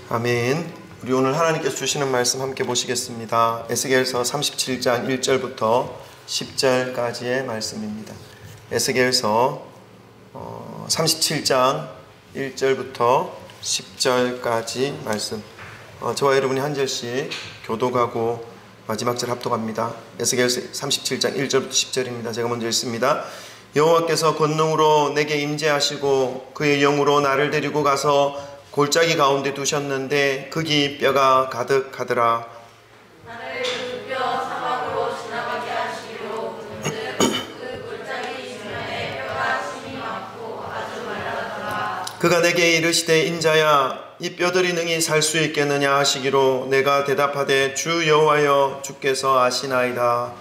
아멘. 우리 오늘 하나님께서 주시는 말씀 함께 보시겠습니다. 에스겔서 37장 1절부터 10절까지의 말씀입니다. 에스겔서 37장 1절부터 10절까지 말씀. 저와 여러분이 한 절씩 교독하고 마지막 절 합독합니다. 에스겔서 37장 1절부터 10절입니다. 제가 먼저 읽습니다. 여호와께서 권능으로 내게 임재하시고 그의 영으로 나를 데리고 가서 골짜기 가운데 두셨는데 거기 뼈가 가득하더라. 나를 그 뼈 사막으로 지나가게 하시기로 문득 그 골짜기 주변에 뼈가 심이 많고 아주 말라더라. 그가 내게 이르시되 인자야 이 뼈들이 능히 살 수 있겠느냐 하시기로 내가 대답하되 주 여호와여 주께서 아시나이다.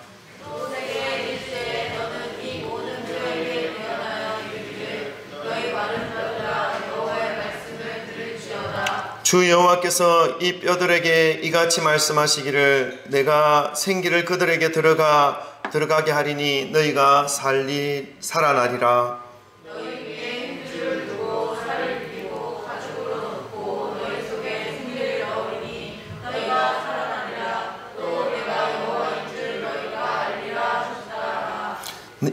또 내게 이르시되 너는 이 모든 뼈에게 대언하여 이르기를 너희 마른 뼈들아 여호와의 말씀을 들을지어다. 주 여호와께서 이 뼈들에게 이같이 말씀하시기를 내가 생기를 그들에게 들어가게 하리니 너희가 살아나리라. 너희 위에 힘줄을 두고 살을 비비고 가죽으로 덮고 너희 속에 생기를 넣으리니 너희가 살아나리라. 또 내가 여호와인 줄 너희가 알리라 하셨다.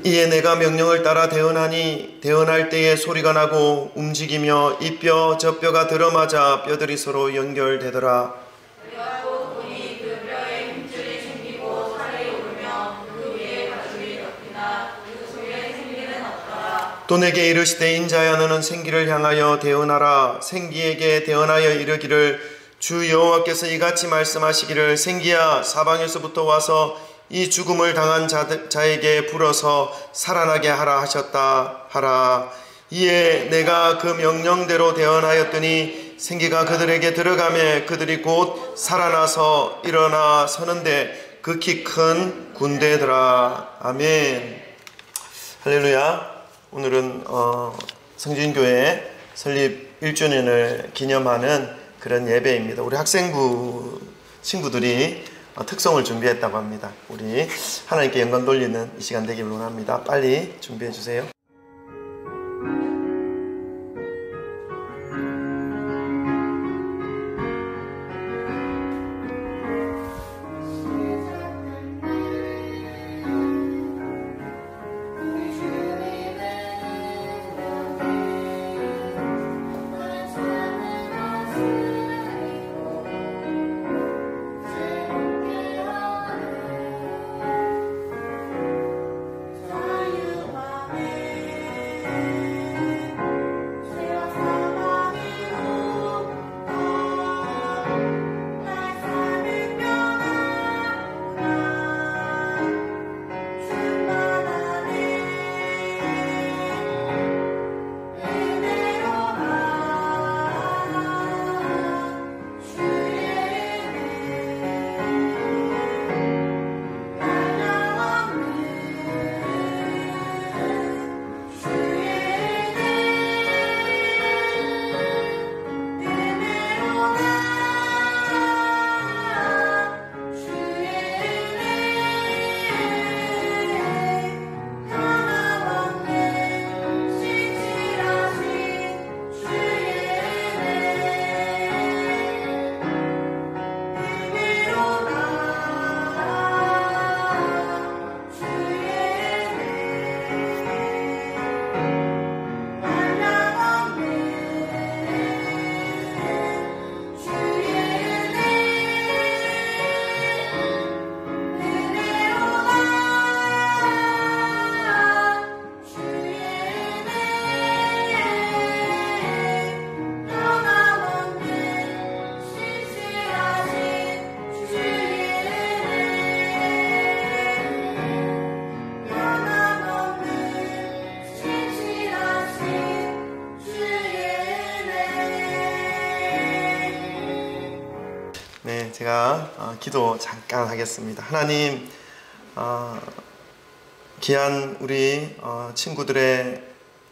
이에 내가 명령을 따라 대언하니 대언할 때에 소리가 나고 움직이며 이 뼈 저 뼈가 들어맞아 뼈들이 서로 연결되더라. 그리하고 보니 그 뼈에 힘줄이 생기고 살이 오르며 그 위에 가죽이 덮이나 그 속에 생기는 없더라. 또 내게 이르시되 인자야 너는 생기를 향하여 대언하라. 생기에게 대언하여 이르기를 주 여호와께서 이같이 말씀하시기를 생기야 사방에서부터 와서 이 죽음을 당한 자에게 불어서 살아나게 하라 하셨다 하라. 이에 내가 그 명령대로 대언하였더니 생기가 그들에게 들어가매 그들이 곧 살아나서 일어나 서는데 극히 큰 군대더라. 아멘. 할렐루야. 오늘은 성진교회 설립 1주년을 기념하는 그런 예배입니다. 우리 학생부 친구들이 특송을 준비했다고 합니다. 우리 하나님께 영광 돌리는 이 시간 되기를 원합니다. 빨리 준비해 주세요. 제가 기도 잠깐 하겠습니다. 하나님, 귀한 우리 친구들의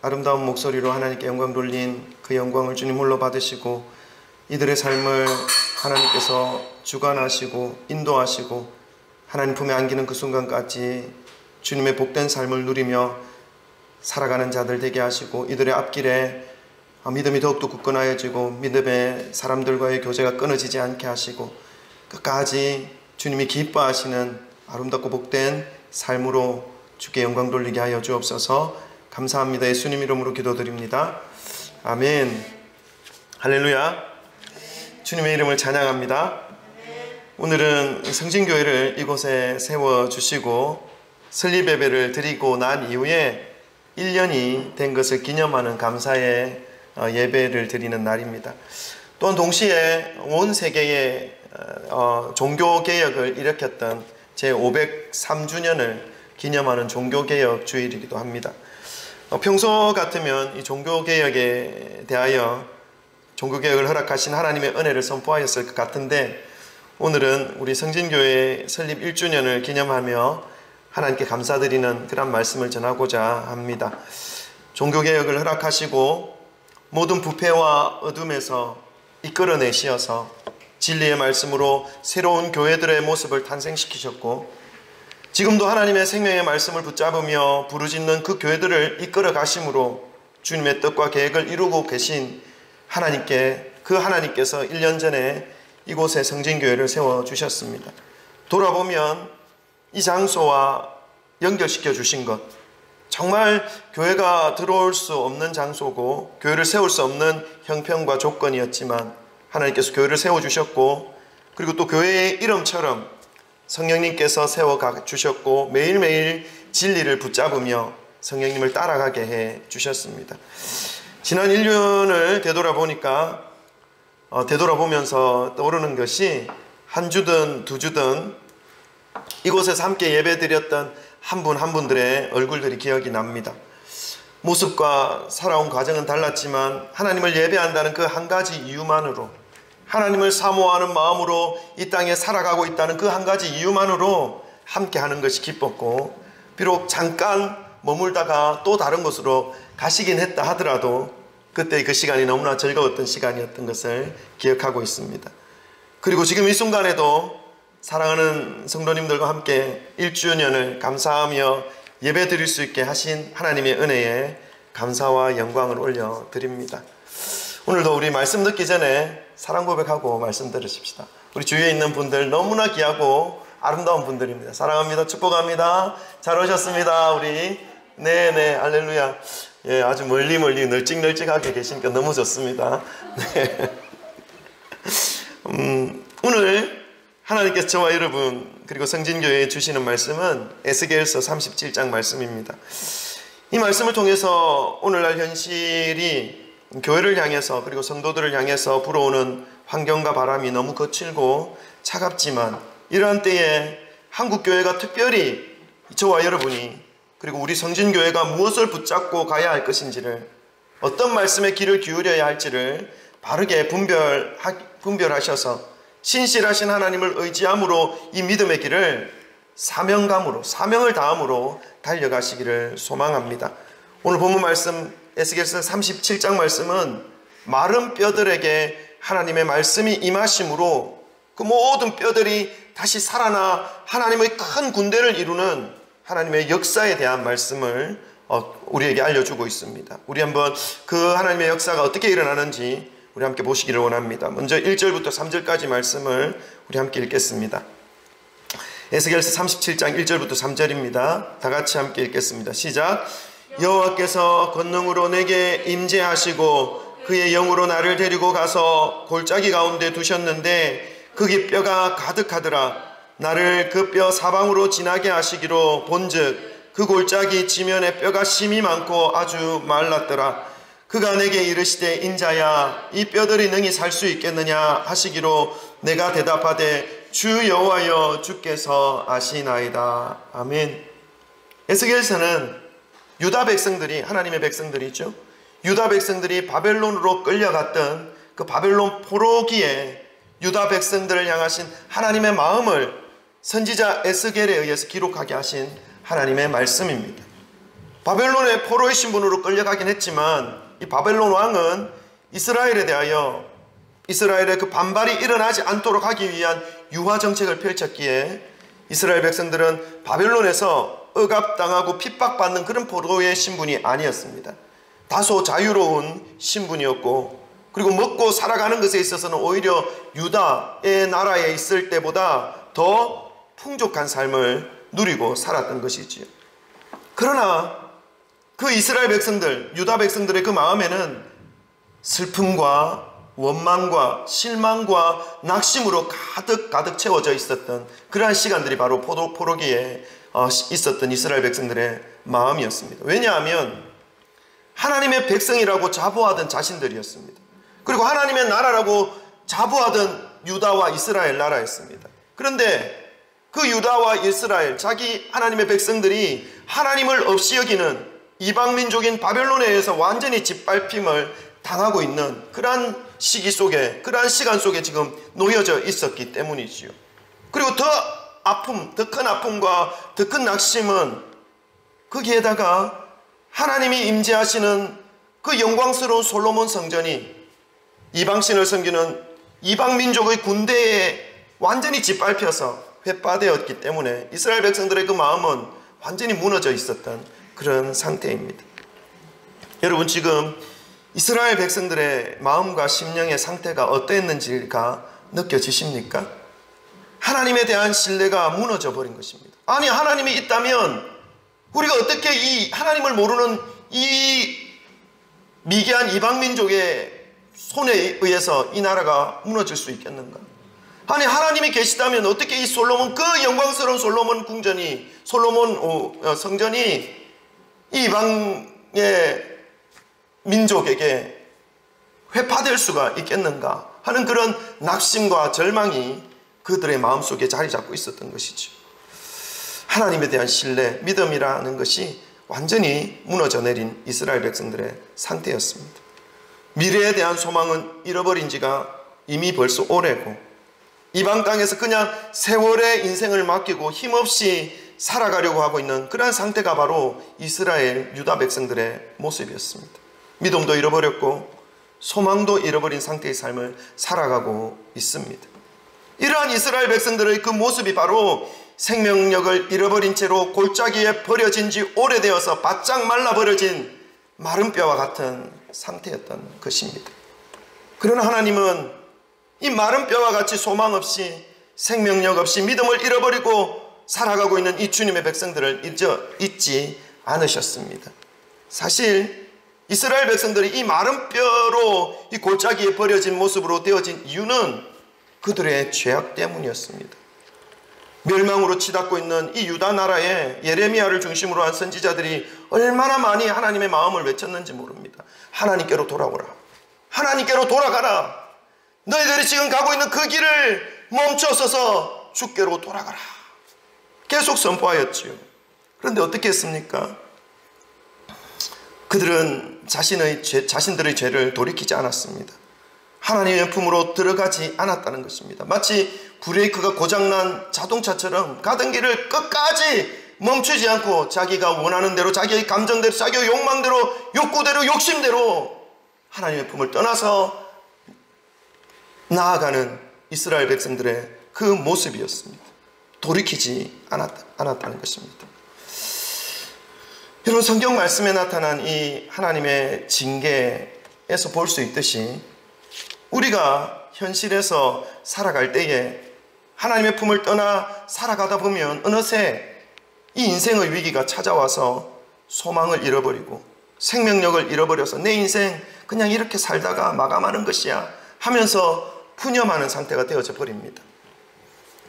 아름다운 목소리로 하나님께 영광 돌린 그 영광을 주님 홀로 받으시고 이들의 삶을 하나님께서 주관하시고 인도하시고 하나님 품에 안기는 그 순간까지 주님의 복된 삶을 누리며 살아가는 자들 되게 하시고 이들의 앞길에 믿음이 더욱더 굳건하여지고 믿음의 사람들과의 교제가 끊어지지 않게 하시고 끝까지 주님이 기뻐하시는 아름답고 복된 삶으로 주께 영광 돌리게 하여 주옵소서. 감사합니다. 예수님 이름으로 기도드립니다. 아멘. 할렐루야. 주님의 이름을 찬양합니다. 오늘은 성진교회를 이곳에 세워주시고 설립 예배를 드리고 난 이후에 1년이 된 것을 기념하는 감사의 예배를 드리는 날입니다. 또한 동시에 온 세계에 종교개혁을 일으켰던 제503주년을 기념하는 종교개혁 주일이기도 합니다. 평소 같으면 이 종교개혁에 대하여 종교개혁을 허락하신 하나님의 은혜를 선포하였을 것 같은데 오늘은 우리 성진교회 설립 1주년을 기념하며 하나님께 감사드리는 그런 말씀을 전하고자 합니다. 종교개혁을 허락하시고 모든 부패와 어둠에서 이끌어내시어서 진리의 말씀으로 새로운 교회들의 모습을 탄생시키셨고 지금도 하나님의 생명의 말씀을 붙잡으며 부르짖는 그 교회들을 이끌어 가심으로 주님의 뜻과 계획을 이루고 계신 하나님께서 1년 전에 이곳에 성진교회를 세워주셨습니다. 돌아보면 이 장소와 연결시켜 주신 것, 정말 교회가 들어올 수 없는 장소고 교회를 세울 수 없는 형편과 조건이었지만 하나님께서 교회를 세워주셨고 그리고 또 교회의 이름처럼 성령님께서 세워가 주셨고 매일매일 진리를 붙잡으며 성령님을 따라가게 해 주셨습니다. 지난 1년을 되돌아보면서 떠오르는 것이 한 주든 두 주든 이곳에서 함께 예배드렸던 한 분 한 분들의 얼굴들이 기억이 납니다. 모습과 살아온 과정은 달랐지만 하나님을 예배한다는 그 한 가지 이유만으로, 하나님을 사모하는 마음으로 이 땅에 살아가고 있다는 그 한 가지 이유만으로 함께 하는 것이 기뻤고 비록 잠깐 머물다가 또 다른 곳으로 가시긴 했다 하더라도 그때 그 시간이 너무나 즐거웠던 시간이었던 것을 기억하고 있습니다. 그리고 지금 이 순간에도 사랑하는 성도님들과 함께 1주년을 감사하며 예배 드릴 수 있게 하신 하나님의 은혜에 감사와 영광을 올려드립니다. 오늘도 우리 말씀 듣기 전에 사랑 고백하고 말씀 들으십시다. 우리 주위에 있는 분들 너무나 귀하고 아름다운 분들입니다. 사랑합니다. 축복합니다. 잘 오셨습니다. 우리 네네 할렐루야. 예, 아주 멀리 널찍널찍하게 계시니까 너무 좋습니다. 네. 오늘 하나님께서 저와 여러분 그리고 성진교회에 주시는 말씀은 에스겔서 37장 말씀입니다. 이 말씀을 통해서 오늘날 현실이 교회를 향해서 그리고 성도들을 향해서 불어오는 환경과 바람이 너무 거칠고 차갑지만 이러한 때에 한국교회가 특별히 저와 여러분이 그리고 우리 성진교회가 무엇을 붙잡고 가야 할 것인지를, 어떤 말씀에 귀를 기울여야 할지를 바르게 분별하셔서 신실하신 하나님을 의지함으로 이 믿음의 길을 사명을 다함으로 달려가시기를 소망합니다. 오늘 본문 말씀 에스겔서 37장 말씀은 마른 뼈들에게 하나님의 말씀이 임하심으로 그 모든 뼈들이 다시 살아나 하나님의 큰 군대를 이루는 하나님의 역사에 대한 말씀을 우리에게 알려주고 있습니다. 우리 한번 그 하나님의 역사가 어떻게 일어나는지 우리 함께 보시기를 원합니다. 먼저 1절부터 3절까지 말씀을 우리 함께 읽겠습니다. 에스겔서 37장 1절부터 3절입니다. 다 같이 함께 읽겠습니다. 시작. 여호와께서 권능으로 내게 임재하시고 그의 영으로 나를 데리고 가서 골짜기 가운데 두셨는데 거기 뼈가 가득하더라. 나를 그 뼈 사방으로 지나게 하시기로 본즉 그 골짜기 지면에 뼈가 심이 많고 아주 말랐더라. 그가 내게 이르시되 인자야 이 뼈들이 능히 살 수 있겠느냐 하시기로 내가 대답하되 주 여호와여 주께서 아시나이다. 아멘. 에스겔서는 유다 백성들이, 하나님의 백성들이죠, 유다 백성들이 바벨론으로 끌려갔던 그 바벨론 포로기에 유다 백성들을 향하신 하나님의 마음을 선지자 에스겔에 의해서 기록하게 하신 하나님의 말씀입니다. 바벨론의 포로의 신분으로 끌려가긴 했지만 이 바벨론 왕은 이스라엘에 대하여 이스라엘의 그 반발이 일어나지 않도록 하기 위한 유화 정책을 펼쳤기에 이스라엘 백성들은 바벨론에서 억압당하고 핍박받는 그런 포로의 신분이 아니었습니다. 다소 자유로운 신분이었고, 그리고 먹고 살아가는 것에 있어서는 오히려 유다의 나라에 있을 때보다 더 풍족한 삶을 누리고 살았던 것이지요. 그러나 그 이스라엘 백성들, 유다 백성들의 그 마음에는 슬픔과 원망과 실망과 낙심으로 가득 채워져 있었던 그러한 시간들이 바로 포로기에 있었던 이스라엘 백성들의 마음이었습니다. 왜냐하면 하나님의 백성이라고 자부하던 자신들이었습니다. 그리고 하나님의 나라라고 자부하던 유다와 이스라엘 나라였습니다. 그런데 그 유다와 이스라엘, 자기 하나님의 백성들이 하나님을 없이 여기는 이방민족인 바벨론에 의해서 완전히 짓밟힘을 당하고 있는 그러한 시기 속에, 그러한 시간 속에 지금 놓여져 있었기 때문이지요. 그리고 더 큰 아픔과 더 큰 낙심은 거기에다가 하나님이 임재하시는 그 영광스러운 솔로몬 성전이 이방신을 섬기는 이방민족의 군대에 완전히 짓밟혀서 회파되었기 때문에 이스라엘 백성들의 그 마음은 완전히 무너져 있었던 그런 상태입니다. 여러분, 지금 이스라엘 백성들의 마음과 심령의 상태가 어땠는지가 느껴지십니까? 하나님에 대한 신뢰가 무너져 버린 것입니다. 아니, 하나님이 있다면 우리가 어떻게 이 하나님을 모르는 이 미개한 이방민족의 손에 의해서 이 나라가 무너질 수 있겠는가? 아니, 하나님이 계시다면 어떻게 이 솔로몬, 그 영광스러운 솔로몬 궁전이, 솔로몬 성전이 이 이방의 민족에게 회파될 수가 있겠는가 하는 그런 낙심과 절망이 그들의 마음속에 자리 잡고 있었던 것이죠. 하나님에 대한 신뢰, 믿음이라는 것이 완전히 무너져 내린 이스라엘 백성들의 상태였습니다. 미래에 대한 소망은 잃어버린 지가 이미 벌써 오래고, 이방 땅에서 그냥 세월의 인생을 맡기고 힘없이 살아가려고 하고 있는 그러한 상태가 바로 이스라엘 유다 백성들의 모습이었습니다. 믿음도 잃어버렸고 소망도 잃어버린 상태의 삶을 살아가고 있습니다. 이러한 이스라엘 백성들의 그 모습이 바로 생명력을 잃어버린 채로 골짜기에 버려진 지 오래되어서 바짝 말라버려진 마른 뼈와 같은 상태였던 것입니다. 그러나 하나님은 이 마른 뼈와 같이 소망 없이, 생명력 없이 믿음을 잃어버리고 살아가고 있는 이 주님의 백성들을 잊지 않으셨습니다. 사실 이스라엘 백성들이 이 마른 뼈로 이 골짜기에 버려진 모습으로 되어진 이유는 그들의 죄악 때문이었습니다. 멸망으로 치닫고 있는 이 유다 나라에 예레미야를 중심으로 한 선지자들이 얼마나 많이 하나님의 마음을 외쳤는지 모릅니다. 하나님께로 돌아오라. 하나님께로 돌아가라. 너희들이 지금 가고 있는 그 길을 멈춰서서 주께로 돌아가라. 계속 선포하였지요. 그런데 어떻게 했습니까? 그들은 자신들의 죄를 돌이키지 않았습니다. 하나님의 품으로 들어가지 않았다는 것입니다. 마치 브레이크가 고장난 자동차처럼 가던 길을 끝까지 멈추지 않고 자기가 원하는 대로, 자기의 감정대로, 자기의 욕망대로, 욕구대로, 욕심대로 하나님의 품을 떠나서 나아가는 이스라엘 백성들의 그 모습이었습니다. 돌이키지 않았다는 것입니다. 여러분, 성경 말씀에 나타난 이 하나님의 징계에서 볼 수 있듯이 우리가 현실에서 살아갈 때에 하나님의 품을 떠나 살아가다 보면 어느새 이 인생의 위기가 찾아와서 소망을 잃어버리고 생명력을 잃어버려서 내 인생 그냥 이렇게 살다가 마감하는 것이야 하면서 푸념하는 상태가 되어져 버립니다.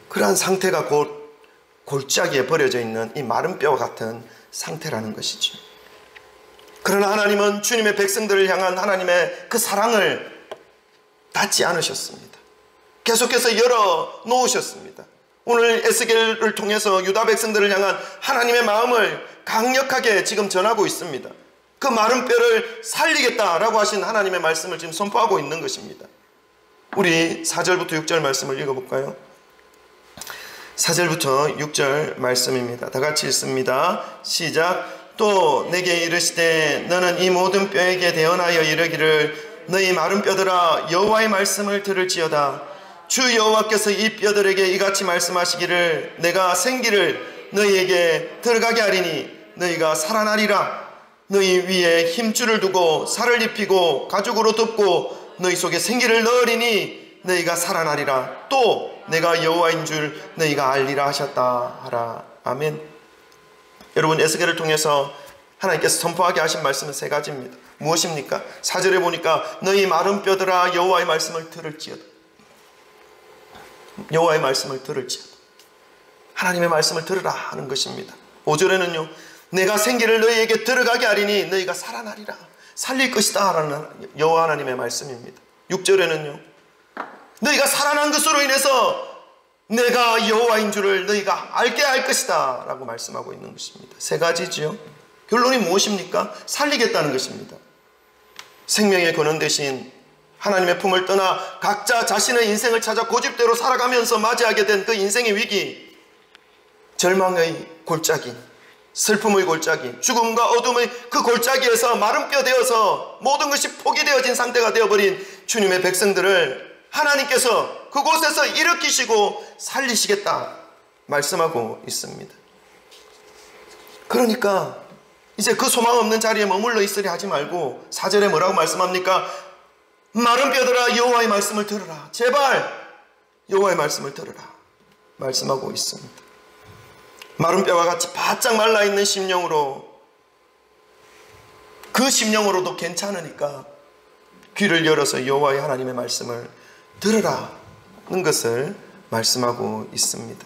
그러한 상태가 곧 골짜기에 버려져 있는 이 마른 뼈와 같은 상태라는 것이죠. 그러나 하나님은 주님의 백성들을 향한 하나님의 그 사랑을 닫지 않으셨습니다. 계속해서 열어 놓으셨습니다. 오늘 에스겔을 통해서 유다 백성들을 향한 하나님의 마음을 강력하게 지금 전하고 있습니다. 그 마른 뼈를 살리겠다라고 하신 하나님의 말씀을 지금 선포하고 있는 것입니다. 우리 4절부터 6절 말씀을 읽어볼까요? 4절부터 6절 말씀입니다. 다 같이 읽습니다. 시작. 또 내게 이르시되 너는 이 모든 뼈에게 대언하여 이르기를 너희 마른 뼈들아 여호와의 말씀을 들을지어다. 주 여호와께서 이 뼈들에게 이같이 말씀하시기를 내가 생기를 너희에게 들어가게 하리니 너희가 살아나리라. 너희 위에 힘줄을 두고 살을 입히고 가죽으로 덮고 너희 속에 생기를 넣으리니 너희가 살아나리라. 또 내가 여호와인 줄 너희가 알리라 하셨다 하라. 아멘. 여러분, 에스겔을 통해서 하나님께서 선포하게 하신 말씀은 세 가지입니다. 무엇입니까? 4절에 보니까 너희 마른 뼈들아 여호와의 말씀을 들을지어다. 여호와의 말씀을 들을지어다. 하나님의 말씀을 들으라 하는 것입니다. 5절에는요, 내가 생기를 너희에게 들어가게 하리니 너희가 살아나리라. 살릴 것이다 라는 여호와 하나님의 말씀입니다. 6절에는요, 너희가 살아난 것으로 인해서 내가 여호와인 줄을 너희가 알게 할 것이다 라고 말씀하고 있는 것입니다. 세 가지지요. 결론이 무엇입니까? 살리겠다는 것입니다. 생명의 근원 대신 하나님의 품을 떠나 각자 자신의 인생을 찾아 고집대로 살아가면서 맞이하게 된 그 인생의 위기, 절망의 골짜기, 슬픔의 골짜기, 죽음과 어둠의 그 골짜기에서 마른 뼈 되어서 모든 것이 포기되어진 상태가 되어버린 주님의 백성들을 하나님께서 그곳에서 일으키시고 살리시겠다 말씀하고 있습니다. 그러니까 이제 그 소망 없는 자리에 머물러 있으려 하지 말고 4절에 뭐라고 말씀합니까? 마른 뼈들아 여호와의 말씀을 들으라. 제발 여호와의 말씀을 들으라 말씀하고 있습니다. 마른 뼈와 같이 바짝 말라있는 심령으로, 그 심령으로도 괜찮으니까 귀를 열어서 여호와의 하나님의 말씀을 들으라는 것을 말씀하고 있습니다.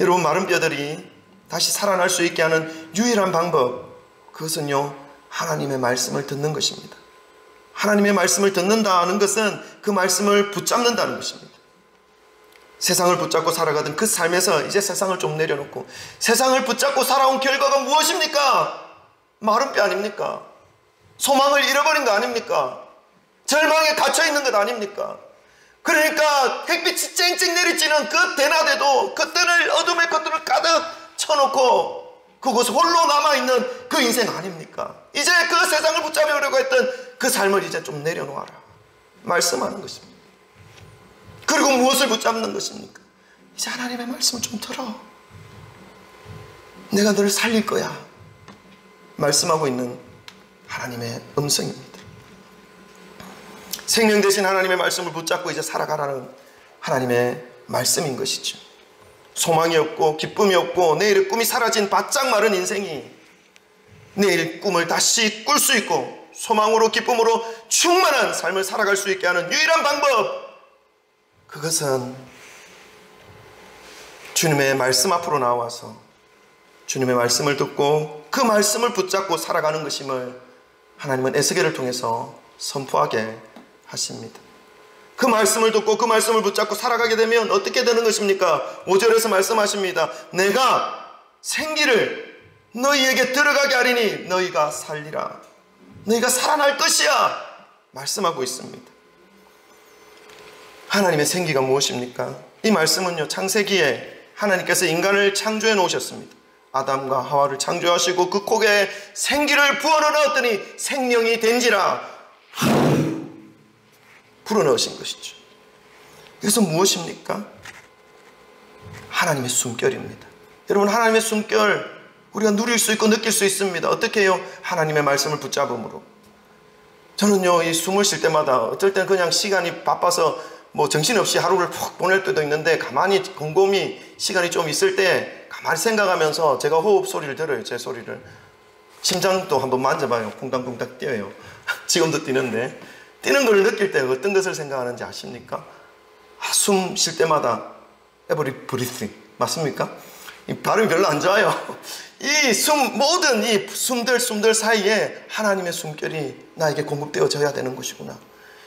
여러분, 마른 뼈들이 다시 살아날 수 있게 하는 유일한 방법, 그것은요, 하나님의 말씀을 듣는 것입니다. 하나님의 말씀을 듣는다는 것은 그 말씀을 붙잡는다는 것입니다. 세상을 붙잡고 살아가던 그 삶에서 이제 세상을 좀 내려놓고, 세상을 붙잡고 살아온 결과가 무엇입니까? 마른 뼈 아닙니까? 소망을 잃어버린 거 아닙니까? 절망에 갇혀있는 것 아닙니까? 그러니까 햇빛이 쨍쨍 내리쬐는 그 대낮에도 그 뜰을, 어둠의 것들을 가득 쳐놓고 그곳에 홀로 남아있는 그 인생 아닙니까? 이제 그 세상을 붙잡으려고 했던 그 삶을 이제 좀 내려놓아라 말씀하는 것입니다. 그리고 무엇을 붙잡는 것입니까? 이제 하나님의 말씀을 좀 들어. 내가 너를 살릴 거야 말씀하고 있는 하나님의 음성입니다. 생명 대신 하나님의 말씀을 붙잡고 이제 살아가라는 하나님의 말씀인 것이죠. 소망이 없고 기쁨이 없고 내일의 꿈이 사라진 바짝 마른 인생이 내일 꿈을 다시 꿀 수 있고 소망으로 기쁨으로 충만한 삶을 살아갈 수 있게 하는 유일한 방법, 그것은 주님의 말씀 앞으로 나와서 주님의 말씀을 듣고 그 말씀을 붙잡고 살아가는 것임을 하나님은 에스겔을 통해서 선포하게 하십니다. 그 말씀을 듣고 그 말씀을 붙잡고 살아가게 되면 어떻게 되는 것입니까? 5절에서 말씀하십니다. 내가 생기를 너희에게 들어가게 하리니 너희가 살리라. 너희가 살아날 것이야 말씀하고 있습니다. 하나님의 생기가 무엇입니까? 이 말씀은요, 창세기에 하나님께서 인간을 창조해 놓으셨습니다. 아담과 하와를 창조하시고 그 kok에 생기를 부어넣어 넣었더니 생명이 된지라 불어넣으신 것이죠. 이것은 무엇입니까? 하나님의 숨결입니다. 여러분, 하나님의 숨결 우리가 누릴 수 있고 느낄 수 있습니다. 어떻게 해요? 하나님의 말씀을 붙잡음으로. 저는요, 이 숨을 쉴 때마다 어쩔 땐 그냥 시간이 바빠서 정신없이 하루를 푹 보낼 때도 있는데, 가만히 곰곰이 시간이 좀 있을 때 가만히 생각하면서 제가 호흡 소리를 들어요. 제 소리를. 심장도 한번 만져봐요. 쿵당쿵당 뛰어요. 지금도 뛰는데, 뛰는 걸 느낄 때 어떤 것을 생각하는지 아십니까? 숨 쉴 때마다 every breathing, 맞습니까? 이 발음이 별로 안 좋아요. 이 모든 이 숨들 사이에 하나님의 숨결이 나에게 공급되어져야 되는 것이구나.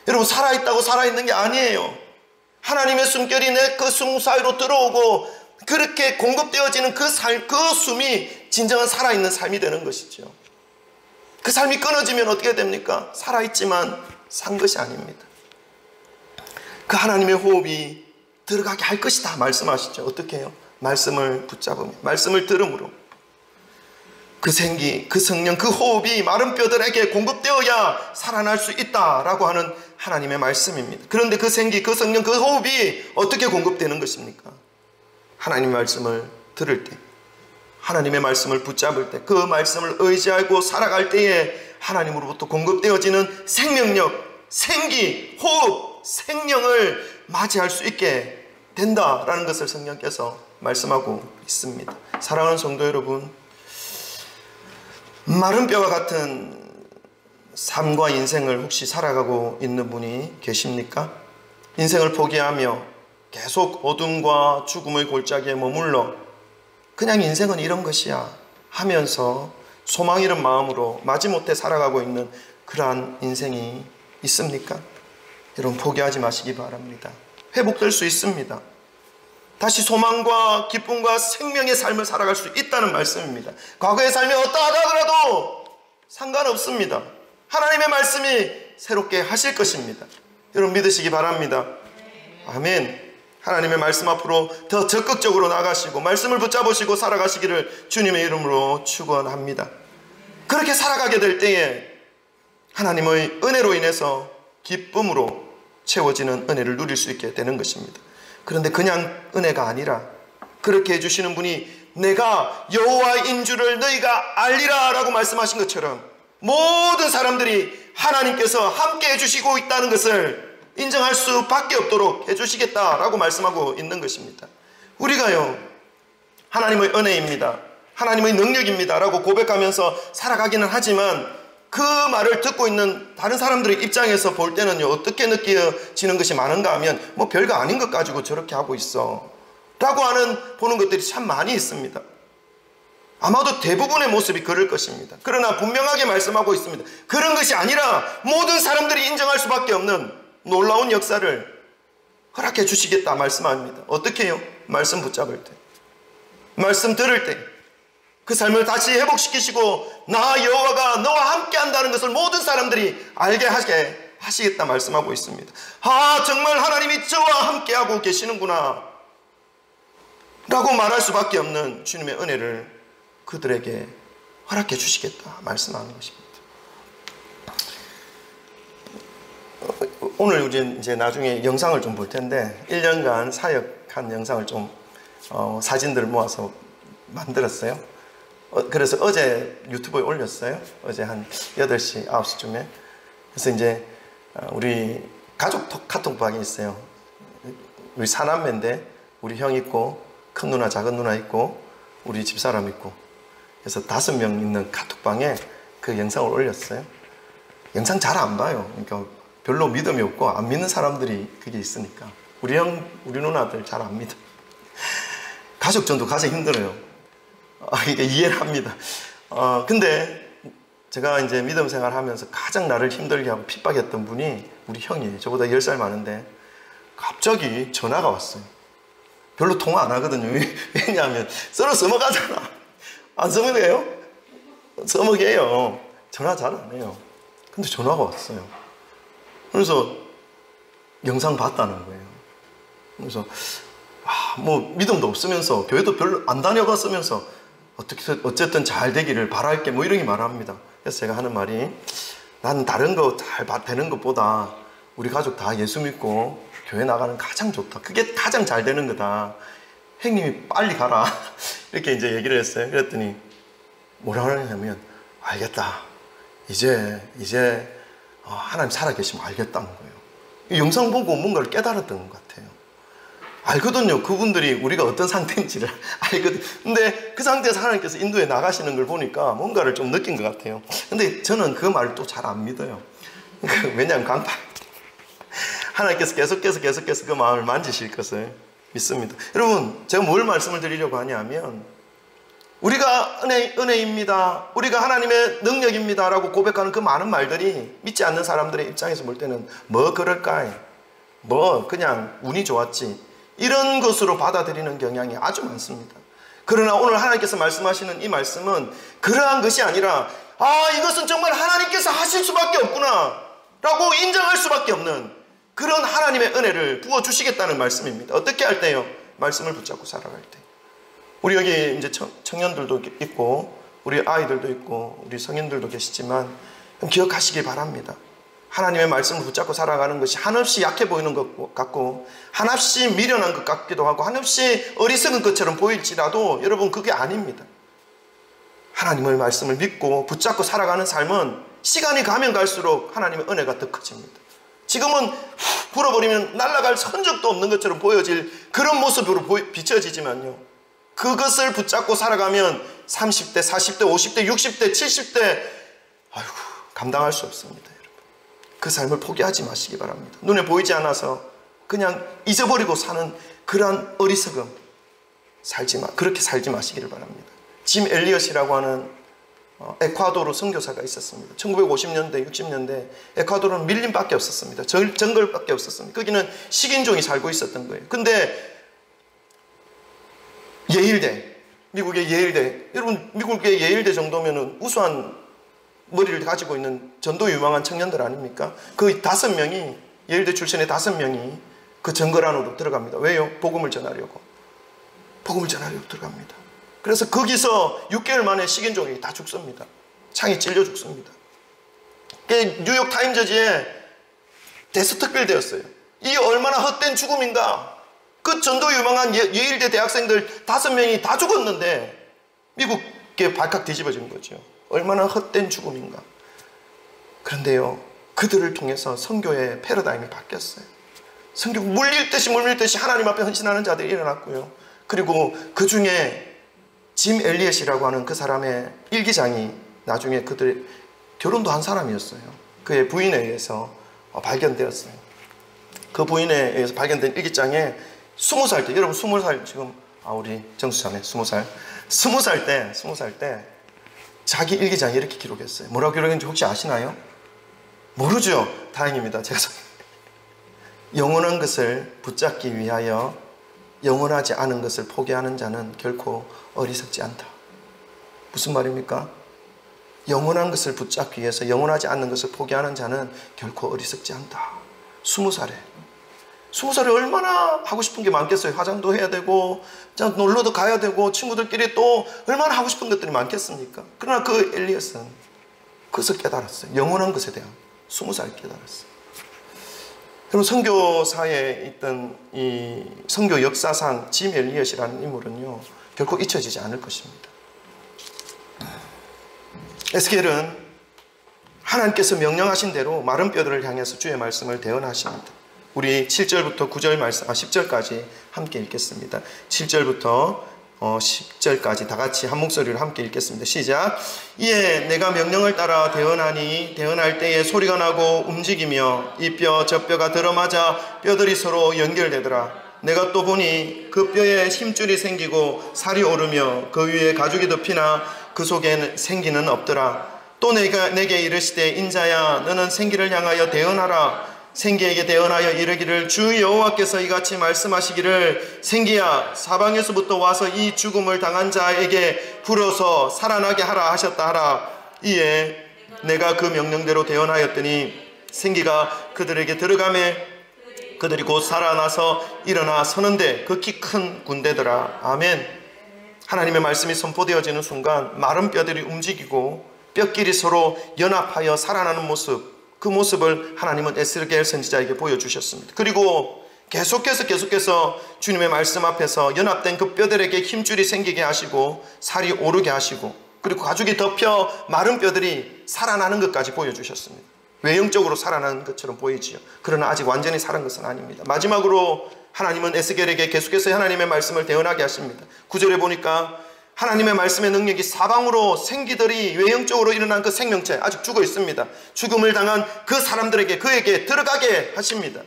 여러분, 살아있다고 살아있는 게 아니에요. 하나님의 숨결이 내 그 숨 사이로 들어오고 그렇게 공급되어지는 그 숨이 진정한 살아있는 삶이 되는 것이죠. 그 삶이 끊어지면 어떻게 됩니까? 살아있지만 산 것이 아닙니다. 그 하나님의 호흡이 들어가게 할 것이다 말씀하시죠. 어떻게 해요? 말씀을 붙잡으며, 말씀을 들음으로 그 생기, 그 성령, 그 호흡이 마른 뼈들에게 공급되어야 살아날 수 있다라고 하는 하나님의 말씀입니다. 그런데 그 생기, 그 성령, 그 호흡이 어떻게 공급되는 것입니까? 하나님의 말씀을 들을 때, 하나님의 말씀을 붙잡을 때, 그 말씀을 의지하고 살아갈 때에 하나님으로부터 공급되어지는 생명력, 생기, 호흡, 생명을 맞이할 수 있게 된다라는 것을 성령께서 말씀하고 있습니다. 사랑하는 성도 여러분, 마른 뼈와 같은 삶과 인생을 혹시 살아가고 있는 분이 계십니까? 인생을 포기하며 계속 어둠과 죽음의 골짜기에 머물러 그냥 인생은 이런 것이야 하면서 소망 잃은 마음으로 마지못해 살아가고 있는 그러한 인생이 있습니까? 여러분, 포기하지 마시기 바랍니다. 회복될 수 있습니다. 다시 소망과 기쁨과 생명의 삶을 살아갈 수 있다는 말씀입니다. 과거의 삶이 어떠하다 하더라도 상관없습니다. 하나님의 말씀이 새롭게 하실 것입니다. 여러분, 믿으시기 바랍니다. 아멘. 하나님의 말씀 앞으로 더 적극적으로 나가시고 말씀을 붙잡으시고 살아가시기를 주님의 이름으로 축원합니다. 그렇게 살아가게 될 때에 하나님의 은혜로 인해서 기쁨으로 채워지는 은혜를 누릴 수 있게 되는 것입니다. 그런데 그냥 은혜가 아니라 그렇게 해주시는 분이 내가 여호와인 줄을 너희가 알리라 라고 말씀하신 것처럼 모든 사람들이 하나님께서 함께 해주시고 있다는 것을 인정할 수밖에 없도록 해주시겠다라고 말씀하고 있는 것입니다. 우리가요, 하나님의 은혜입니다, 하나님의 능력입니다 라고 고백하면서 살아가기는 하지만 그 말을 듣고 있는 다른 사람들의 입장에서 볼 때는요, 어떻게 느껴지는 것이 많은가 하면 뭐 별거 아닌 것 가지고 저렇게 하고 있어 라고 보는 것들이 참 많이 있습니다. 아마도 대부분의 모습이 그럴 것입니다. 그러나 분명하게 말씀하고 있습니다. 그런 것이 아니라 모든 사람들이 인정할 수밖에 없는 놀라운 역사를 허락해 주시겠다 말씀합니다. 어떻게 해요? 말씀 붙잡을 때, 말씀 들을 때 그 삶을 다시 회복시키시고 나 여호와가 너와 함께 한다는 것을 모든 사람들이 알게 하시겠다 말씀하고 있습니다. 아, 정말 하나님이 저와 함께하고 계시는구나 라고 말할 수밖에 없는 주님의 은혜를 그들에게 허락해 주시겠다 말씀하는 것입니다. 오늘 우리 이제 나중에 영상을 좀 볼 텐데 1년간 사역한 영상을 좀 사진들을 모아서 만들었어요. 그래서 어제 유튜브에 올렸어요. 어제 한 8시, 9시쯤에. 그래서 이제 우리 가족 카톡방이 있어요. 우리 사남매인데 우리 형 있고 큰 누나, 작은 누나 있고 우리 집사람 있고, 그래서 5명 있는 카톡방에 그 영상을 올렸어요. 영상 잘 안 봐요. 그러니까 별로 믿음이 없고 안 믿는 사람들이 그게 있으니까 우리 형, 우리 누나들 잘 안 믿어. 가족전도 가장 힘들어요. 이게 이해를 합니다. 근데 제가 이제 믿음 생활하면서 가장 나를 힘들게 하고 핍박했던 분이 우리 형이에요. 저보다 10살 많은데 갑자기 전화가 왔어요. 별로 통화 안 하거든요. 왜냐하면 서로 써먹하잖아. 안 써먹해요? 써먹해요. 전화 잘 안 해요. 근데 전화가 왔어요. 그래서 영상 봤다는 거예요. 그래서 뭐 믿음도 없으면서 교회도 별로 안 다녀갔으면서 어쨌든 잘 되기를 바랄게 뭐 이런 게 말합니다. 그래서 제가 하는 말이, 난 다른 거 잘 되는 것보다 우리 가족 다 예수 믿고 교회 나가는 가장 좋다. 그게 가장 잘 되는 거다. 형님이 빨리 가라. 이렇게 이제 얘기를 했어요. 그랬더니 뭐라 그러냐면, 알겠다. 이제 하나님 살아계시면 알겠다는 거예요. 이 영상 보고 뭔가를 깨달았던 것 같아요. 알거든요. 그분들이 우리가 어떤 상태인지를 알거든요. 근데 그 상태에서 하나님께서 인도에 나가시는 걸 보니까 뭔가를 좀 느낀 것 같아요. 근데 저는 그 말을 또 잘 안 믿어요. 왜냐하면 하나님께서 계속해서 그 마음을 만지실 것을 믿습니다. 여러분, 제가 뭘 말씀을 드리려고 하냐면, 우리가 은혜입니다, 우리가 하나님의 능력입니다 라고 고백하는 그 많은 말들이 믿지 않는 사람들의 입장에서 볼 때는 뭐 그럴까, 뭐 그냥 운이 좋았지, 이런 것으로 받아들이는 경향이 아주 많습니다. 그러나 오늘 하나님께서 말씀하시는 이 말씀은 그러한 것이 아니라, 이것은 정말 하나님께서 하실 수밖에 없구나 라고 인정할 수밖에 없는 그런 하나님의 은혜를 부어주시겠다는 말씀입니다. 어떻게 할 때요? 말씀을 붙잡고 살아갈 때. 우리 여기 이제 청년들도 있고 우리 아이들도 있고 우리 성인들도 계시지만 기억하시기 바랍니다. 하나님의 말씀을 붙잡고 살아가는 것이 한없이 약해 보이는 것 같고 한없이 미련한 것 같기도 하고 한없이 어리석은 것처럼 보일지라도 여러분, 그게 아닙니다. 하나님의 말씀을 믿고 붙잡고 살아가는 삶은 시간이 가면 갈수록 하나님의 은혜가 더 커집니다. 지금은 불어버리면 날아갈 흔적도 없는 것처럼 보여질 그런 모습으로 비춰지지만요, 그것을 붙잡고 살아가면 30대, 40대, 50대, 60대, 70대 감당할 수 없습니다. 여러분, 그 삶을 포기하지 마시기 바랍니다. 눈에 보이지 않아서 그냥 잊어버리고 사는 그러한 어리석음 그렇게 살지 마시기를 바랍니다. 짐 엘리엇이라고 하는 에콰도르 선교사가 있었습니다. 1950년대, 60년대 에콰도르는 밀림밖에 없었습니다. 정글밖에 없었습니다. 거기는 식인종이 살고 있었던 거예요. 근데 예일대, 미국의 예일대, 여러분 미국의 예일대 정도면 우수한 머리를 가지고 있는 전도 유망한 청년들 아닙니까? 그 5명이, 예일대 출신의 5명이 그 정글 안으로 들어갑니다. 왜요? 복음을 전하려고 들어갑니다. 그래서 거기서 6개월 만에 식인종이 다 죽습니다. 창에 찔려 죽습니다. 뉴욕 타임즈지에 대서특필되었어요. 이게 얼마나 헛된 죽음인가. 그 전도 유망한 예일대 대학생들 5명이 다 죽었는데 미국에 발칵 뒤집어진 거죠. 얼마나 헛된 죽음인가. 그런데요, 그들을 통해서 선교의 패러다임이 바뀌었어요. 선교 물릴 듯이 하나님 앞에 헌신하는 자들이 일어났고요. 그리고 그 중에 짐 엘리엇이라고 하는 그 사람의 일기장이 나중에 그들 결혼도 한 사람이었어요. 그의 부인에 의해서 발견되었어요. 그 부인에 의해서 발견된 일기장에 20살 때, 여러분 20살 지금 우리 정수자매 20살 때 자기 일기장에 이렇게 기록했어요. 뭐라고 기록했는지 혹시 아시나요? 모르죠? 다행입니다. 제가 영원한 것을 붙잡기 위하여 영원하지 않은 것을 포기하는 자는 결코 어리석지 않다. 무슨 말입니까? 영원한 것을 붙잡기 위해서 영원하지 않는 것을 포기하는 자는 결코 어리석지 않다. 20살에 얼마나 하고 싶은 게 많겠어요. 화장도 해야 되고 놀러도 가야 되고 친구들끼리 또 얼마나 하고 싶은 것들이 많겠습니까? 그러나 그 엘리엇은 그것을 깨달았어요. 영원한 것에 대한 20살에 깨달았어요. 그럼 선교사에 있던 이 선교 역사상 짐 엘리엇이라는 인물은요, 결코 잊혀지지 않을 것입니다. 에스겔은 하나님께서 명령하신 대로 마른 뼈들을 향해서 주의 말씀을 대언하십니다. 우리 7절부터 9절 말씀, 10절까지 함께 읽겠습니다. 7절부터 10절까지 다 같이 한 목소리로 함께 읽겠습니다. 시작. 이에 내가 명령을 따라 대언하니 대언할 때에 소리가 나고 움직이며 이 뼈 저 뼈가 들어맞아 뼈들이 서로 연결되더라. 내가 또 보니 그 뼈에 힘줄이 생기고 살이 오르며 그 위에 가죽이 덮이나 그 속에 생기는 없더라. 또 내게 이르시되 인자야 너는 생기를 향하여 대언하라. 생기에게 대언하여 이르기를 주 여호와께서 이같이 말씀하시기를 생기야 사방에서부터 와서 이 죽음을 당한 자에게 불어서 살아나게 하라 하셨다 하라. 이에 내가 그 명령대로 대언하였더니 생기가 그들에게 들어가매 그들이 곧 살아나서 일어나 서는데 극히 큰 군대더라. 아멘. 하나님의 말씀이 선포되어지는 순간 마른 뼈들이 움직이고 뼈끼리 서로 연합하여 살아나는 모습, 그 모습을 하나님은 에스겔 선지자에게 보여주셨습니다. 그리고 계속해서 주님의 말씀 앞에서 연합된 그 뼈들에게 힘줄이 생기게 하시고 살이 오르게 하시고 그리고 가죽이 덮여 마른 뼈들이 살아나는 것까지 보여주셨습니다. 외형적으로 살아나는 것처럼 보이지요. 그러나 아직 완전히 살은 것은 아닙니다. 마지막으로 하나님은 에스겔에게 계속해서 하나님의 말씀을 대언하게 하십니다. 9절에 보니까 하나님의 말씀의 능력이 사방으로 생기들이 외형적으로 일어난 그 생명체 아직 죽어 있습니다. 죽음을 당한 그 사람들에게 그에게 들어가게 하십니다.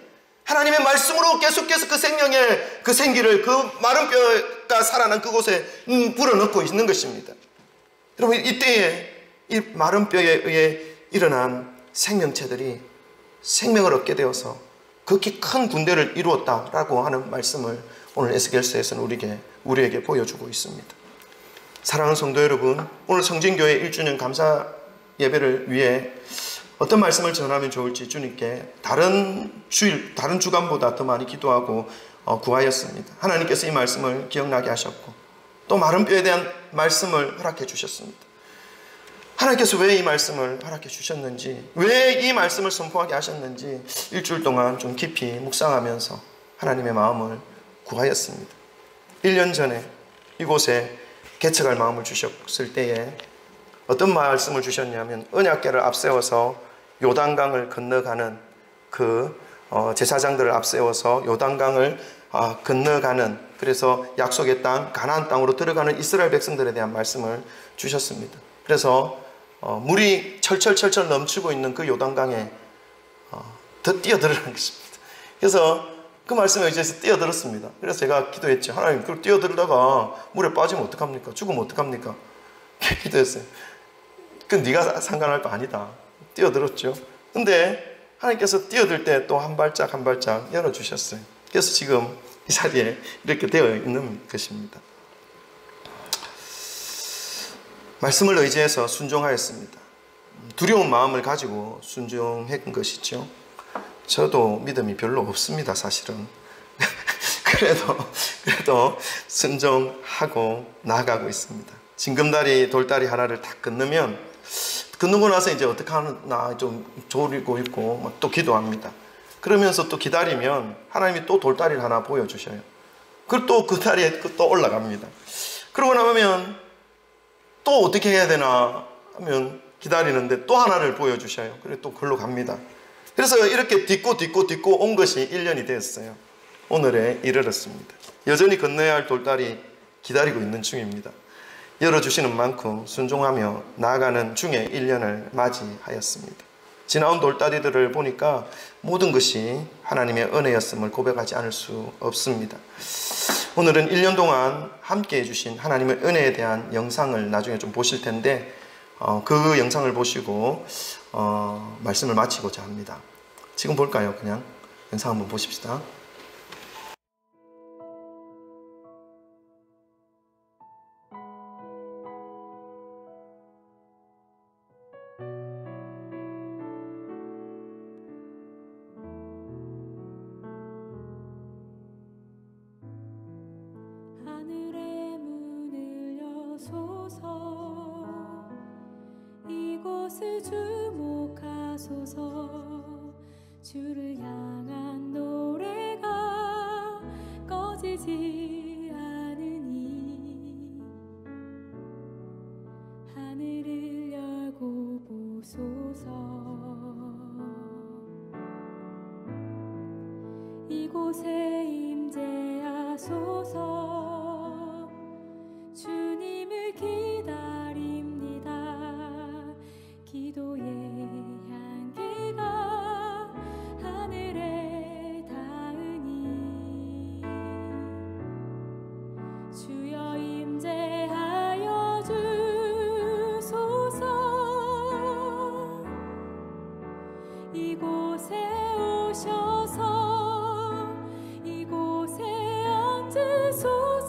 하나님의 말씀으로 계속해서 그 생명의 그 생기를 그 마른 뼈가 살아난 그곳에 불어넣고 있는 것입니다. 여러분 이때에 이 마른 뼈에 의해 일어난 생명체들이 생명을 얻게 되어서 극히 큰 군대를 이루었다라고 하는 말씀을 오늘 에스겔서에서는 우리에게 보여주고 있습니다. 사랑하는 성도 여러분, 오늘 성진교회 1주년 감사 예배를 위해 어떤 말씀을 전하면 좋을지 주님께 다른 주간보다 더 많이 기도하고 구하였습니다. 하나님께서 이 말씀을 기억나게 하셨고 또 마른 뼈에 대한 말씀을 허락해 주셨습니다. 하나님께서 왜 이 말씀을 허락해 주셨는지, 왜 이 말씀을 선포하게 하셨는지 일주일 동안 좀 깊이 묵상하면서 하나님의 마음을 구하였습니다. 1년 전에 이곳에 개척할 마음을 주셨을 때에 어떤 말씀을 주셨냐면 언약궤를 앞세워서 요단강을 건너가는 그 제사장들을 앞세워서 요단강을 건너가는, 그래서 약속의 땅 가나안 땅으로 들어가는 이스라엘 백성들에 대한 말씀을 주셨습니다. 그래서 물이 철철철철 넘치고 있는 그 요단강에 더 뛰어들으라는 것입니다. 그래서 그 말씀에 의지해서 뛰어들었습니다. 그래서 제가 기도했죠. 하나님, 그걸 뛰어들다가 물에 빠지면 어떡합니까? 죽으면 어떡합니까? 기도했어요. 그건 네가 상관할 거 아니다. 뛰어들었죠. 근데 하나님께서 뛰어들 때 또 한 발짝 한 발짝 열어주셨어요. 그래서 지금 이 자리에 이렇게 되어 있는 것입니다. 말씀을 의지해서 순종하였습니다. 두려운 마음을 가지고 순종한 것이죠. 저도 믿음이 별로 없습니다, 사실은. 그래도 순종하고 나아가고 있습니다. 징금다리, 돌다리 하나를 딱 건너면, 건너고 나서 이제 어떻게 하나 좀 졸이고 있고 또 기도합니다. 그러면서 또 기다리면 하나님이 또 돌다리를 하나 보여주셔요. 그리고 또 그 다리에 또 올라갑니다. 그러고 나면 또 어떻게 해야 되나 하면 기다리는데 또 하나를 보여주셔요. 그리고 또 그걸로 갑니다. 그래서 이렇게 딛고 온 것이 1년이 되었어요. 오늘에 이르렀습니다. 여전히 건너야 할 돌다리 기다리고 있는 중입니다. 열어주시는 만큼 순종하며 나아가는 중에 1년을 맞이하였습니다. 지나온 돌다리들을 보니까 모든 것이 하나님의 은혜였음을 고백하지 않을 수 없습니다. 오늘은 1년 동안 함께 해주신 하나님의 은혜에 대한 영상을 나중에 좀 보실 텐데 그 영상을 보시고 말씀을 마치고자 합니다. 지금 볼까요? 그냥 영상 한번 보십시다. 하늘의 문을 여소서, 이곳을 주목하소서. 주를 향한 노래가 꺼지지 않으니 하늘을 열고 보소서. 이곳에 임재하소서. 주님을 기다립니다. 기도의 향기가 하늘에 닿으니 주여 임재하여 주소서. 이곳에 오셔서 이곳에 앉으소서.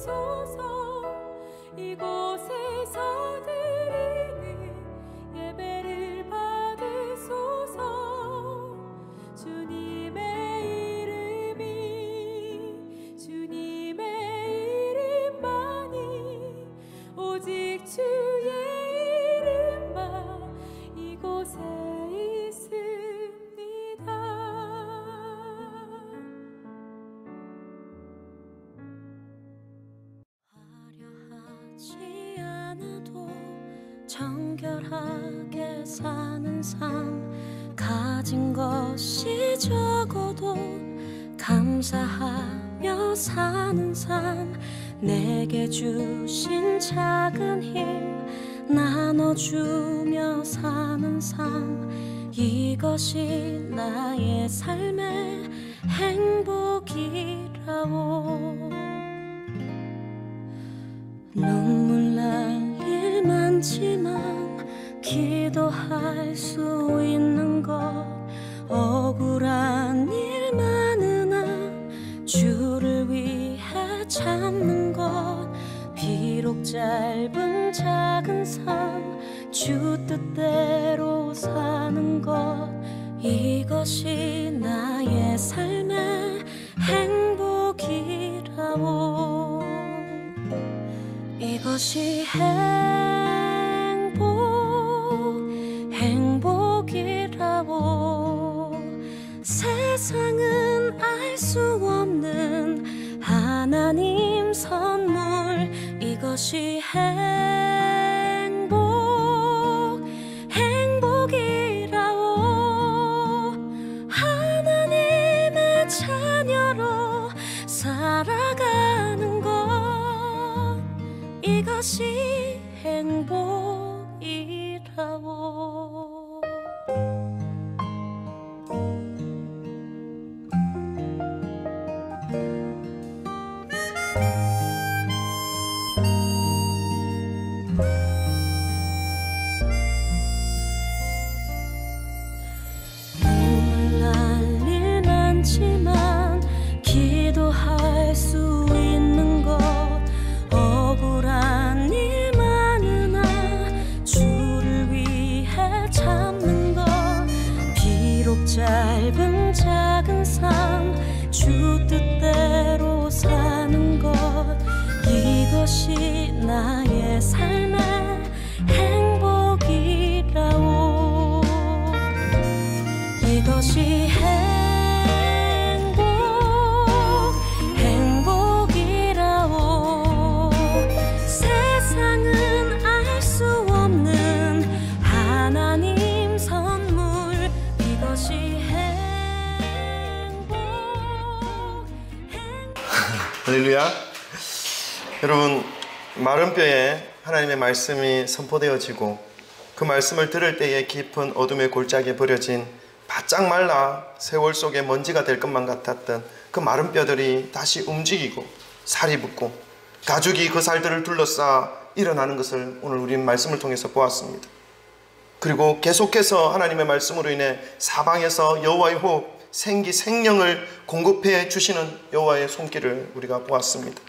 받으소서. 이곳에서 드리는 예배를 받으소서. 주님의 이름만이 오직 주의 이름만 이곳에 있습니다. 화려하지 않아도 정결하게 사는 삶, 가진 것이 적어도 감사하며 사는 삶, 내게 주신 작은 힘 나눠주며 사는 삶, 이것이 나의 삶의 행복이라오. 눈물 날 일 많지만 기도할 수 있는 것, 억울한 일 많으나 주를 위해 참는 것, 비록 짧은 작은 삶 주 뜻대로 사는 것, 이것이 나의 삶의 행복이라오. 이것이 행복이라오. 세상은 알 수 없는 하나님 선물, 이것이 행복이라오. 하나님의 자녀로 살아가는 것, 이것이 행복이라오. 눈물 날 일 많지만 기도할 수 있는 것, 억울한 일 많으나 주를 위해 참는 것, 비록 짧은 작은 삶 주 뜻대로 사는 것, 이것이 나의 삶의 행복이라오. 이것이 행복이라오. 세상은 알 수 없는 하나님 선물, 이것이 할렐루야. 여러분, 마른 뼈에 하나님의 말씀이 선포되어지고 그 말씀을 들을 때에 깊은 어둠의 골짜기에 버려진 바짝 말라 세월 속에 먼지가 될 것만 같았던 그 마른 뼈들이 다시 움직이고 살이 붙고 가죽이 그 살들을 둘러싸 일어나는 것을 오늘 우리는 말씀을 통해서 보았습니다. 그리고 계속해서 하나님의 말씀으로 인해 사방에서 여호와의 호흡, 생기, 생명을 공급해 주시는 여호와의 손길을 우리가 보았습니다.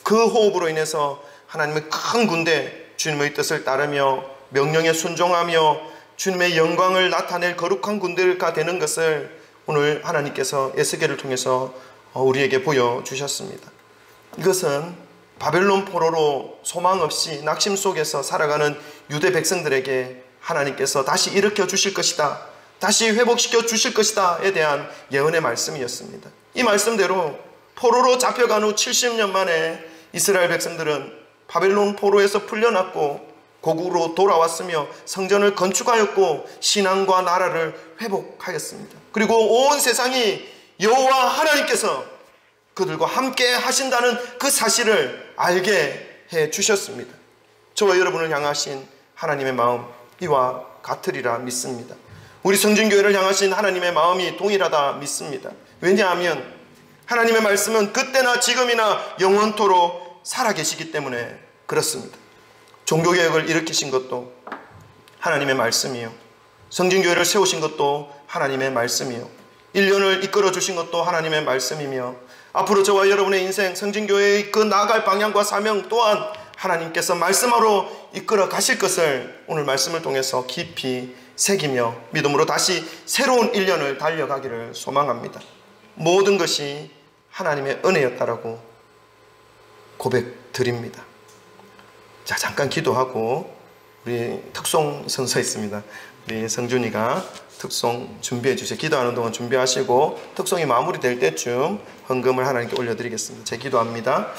그 호흡으로 인해서 하나님의 큰 군대, 주님의 뜻을 따르며 명령에 순종하며 주님의 영광을 나타낼 거룩한 군대가 되는 것을 오늘 하나님께서 에스겔을 통해서 우리에게 보여주셨습니다. 이것은 바벨론 포로로 소망 없이 낙심 속에서 살아가는 유대 백성들에게 하나님께서 다시 일으켜 주실 것이다, 다시 회복시켜 주실 것이다에 대한 예언의 말씀이었습니다. 이 말씀대로 포로로 잡혀간 후 70년 만에 이스라엘 백성들은 바벨론 포로에서 풀려났고 고국으로 돌아왔으며 성전을 건축하였고 신앙과 나라를 회복하였습니다. 그리고 온 세상이 여호와 하나님께서 그들과 함께 하신다는 그 사실을 알게 해 주셨습니다. 저와 여러분을 향하신 하나님의 마음 이와 같으리라 믿습니다. 우리 성진교회를 향하신 하나님의 마음이 동일하다 믿습니다. 왜냐하면 하나님의 말씀은 그때나 지금이나 영원토록 살아계시기 때문에 그렇습니다. 종교개혁을 일으키신 것도 하나님의 말씀이요, 성진교회를 세우신 것도 하나님의 말씀이요, 1년을 이끌어 주신 것도 하나님의 말씀이며 앞으로 저와 여러분의 인생 성진교회의 그 나아갈 방향과 사명 또한 하나님께서 말씀으로 이끌어 가실 것을 오늘 말씀을 통해서 깊이 새기며 믿음으로 다시 새로운 1년을 달려가기를 소망합니다. 모든 것이 하나님의 은혜였다라고 고백드립니다. 자, 잠깐 기도하고 우리 특송 선서 있습니다. 우리 성준이가 특송 준비해 주세요. 기도하는 동안 준비하시고 특송이 마무리될 때쯤 헌금을 하나님께 올려드리겠습니다. 제 기도합니다.